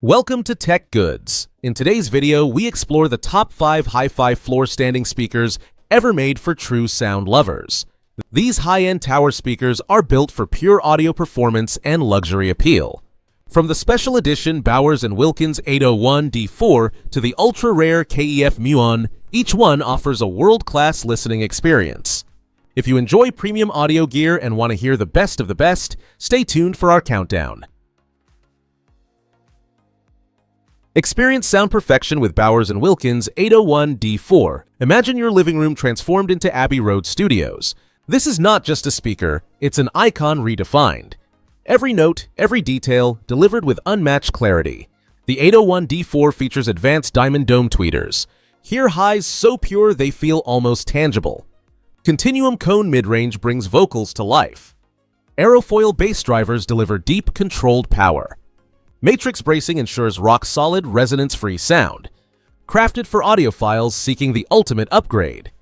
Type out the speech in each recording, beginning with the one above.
Welcome to Tech Goods. In today's video, we explore the top 5 hi-fi floor-standing speakers ever made for true sound lovers. These high-end tower speakers are built for pure audio performance and luxury appeal. From the special edition Bowers and Wilkins Aida II D4 to the ultra-rare KEF Muon, each one offers a world-class listening experience. If you enjoy premium audio gear and want to hear the best of the best, stay tuned for our countdown. Experience sound perfection with Bowers and Wilkins Aida I D4. Imagine your living room transformed into Abbey Road Studios. This is not just a speaker, it's an icon redefined. Every note, every detail, delivered with unmatched clarity. The Aida I D4 features advanced diamond dome tweeters. Hear highs so pure they feel almost tangible. Continuum cone mid-range brings vocals to life. Aerofoil bass drivers deliver deep, controlled power. Matrix bracing ensures rock-solid, resonance-free sound. Crafted for audiophiles seeking the ultimate upgrade.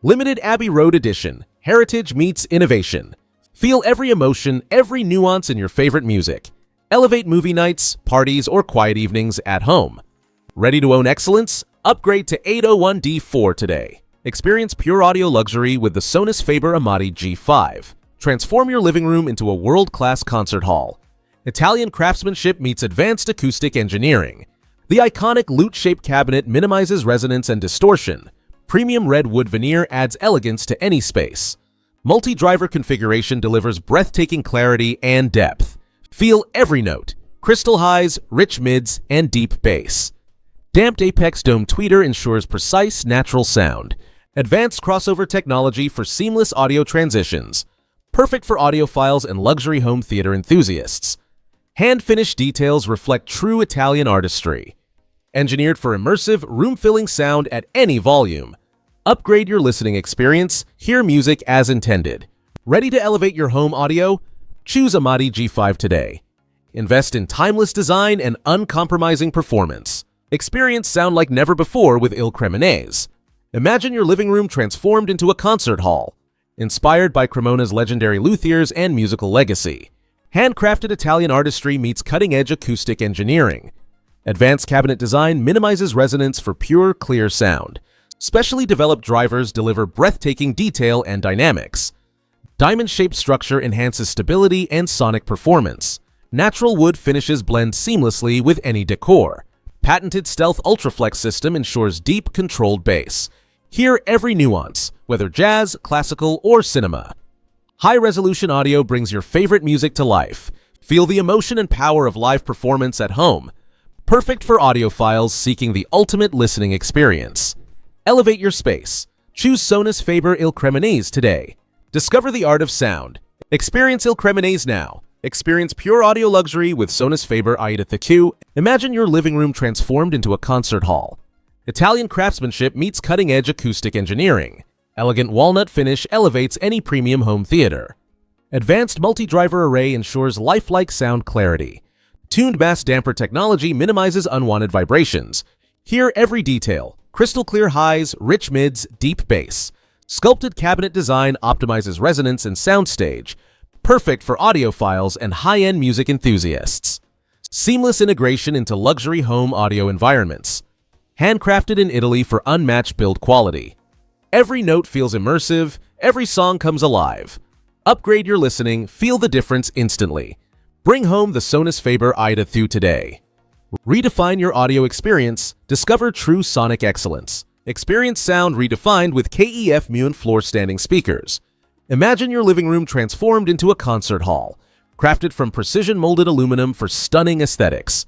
Limited Abbey Road Edition. Heritage meets innovation. Feel every emotion, every nuance in your favorite music. Elevate movie nights, parties, or quiet evenings at home. Ready to own excellence? Upgrade to Aida I D4 today. Experience pure audio luxury with the Sonus Faber Amati G5. Transform your living room into a world-class concert hall. Italian craftsmanship meets advanced acoustic engineering. The iconic lute-shaped cabinet minimizes resonance and distortion. Premium red wood veneer adds elegance to any space. Multi-driver configuration delivers breathtaking clarity and depth. Feel every note, crystal highs, rich mids, and deep bass. Damped apex dome tweeter ensures precise, natural sound. Advanced crossover technology for seamless audio transitions. Perfect for audiophiles and luxury home theater enthusiasts. Hand-finished details reflect true Italian artistry. Engineered for immersive, room-filling sound at any volume. Upgrade your listening experience, hear music as intended. Ready to elevate your home audio? Choose Amati G5 today. Invest in timeless design and uncompromising performance. Experience sound like never before with Cremonese. Imagine your living room transformed into a concert hall. Inspired by Cremonese's legendary luthiers and musical legacy. Handcrafted Italian artistry meets cutting-edge acoustic engineering. Advanced cabinet design minimizes resonance for pure, clear sound. Specially developed drivers deliver breathtaking detail and dynamics. Diamond-shaped structure enhances stability and sonic performance. Natural wood finishes blend seamlessly with any decor. Patented Stealth Ultraflex system ensures deep, controlled bass. Hear every nuance, whether jazz, classical, or cinema. High-resolution audio brings your favorite music to life. Feel the emotion and power of live performance at home. Perfect for audiophiles seeking the ultimate listening experience. Elevate your space. Choose Sonus Faber Cremonese today. Discover the art of sound. Experience Cremonese now. Experience pure audio luxury with Sonus Faber Aida II. Imagine your living room transformed into a concert hall. Italian craftsmanship meets cutting-edge acoustic engineering. Elegant walnut finish elevates any premium home theater. Advanced multi-driver array ensures lifelike sound clarity. Tuned mass damper technology minimizes unwanted vibrations. Hear every detail, crystal clear highs, rich mids, deep bass. Sculpted cabinet design optimizes resonance and soundstage. Perfect for audiophiles and high-end music enthusiasts. Seamless integration into luxury home audio environments. Handcrafted in Italy for unmatched build quality. Every note feels immersive, every song comes alive. Upgrade your listening, feel the difference instantly. Bring home the Sonus Faber Aida II today. Redefine your audio experience, discover true sonic excellence. Experience sound redefined with KEF Muon floor-standing speakers. Imagine your living room transformed into a concert hall. Crafted from precision-molded aluminum for stunning aesthetics.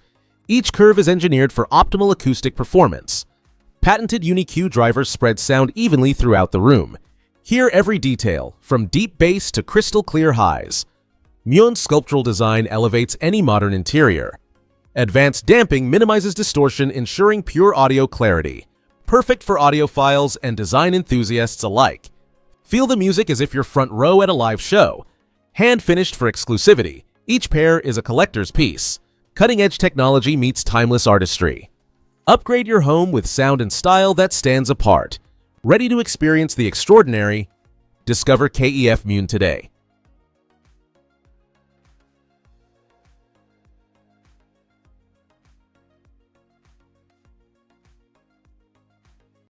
Each curve is engineered for optimal acoustic performance. Patented UniQ drivers spread sound evenly throughout the room. Hear every detail, from deep bass to crystal clear highs. Muon's sculptural design elevates any modern interior. Advanced damping minimizes distortion, ensuring pure audio clarity. Perfect for audiophiles and design enthusiasts alike. Feel the music as if you're front row at a live show. Hand-finished for exclusivity, each pair is a collector's piece. Cutting-edge technology meets timeless artistry. Upgrade your home with sound and style that stands apart. Ready to experience the extraordinary? Discover KEF Muon today.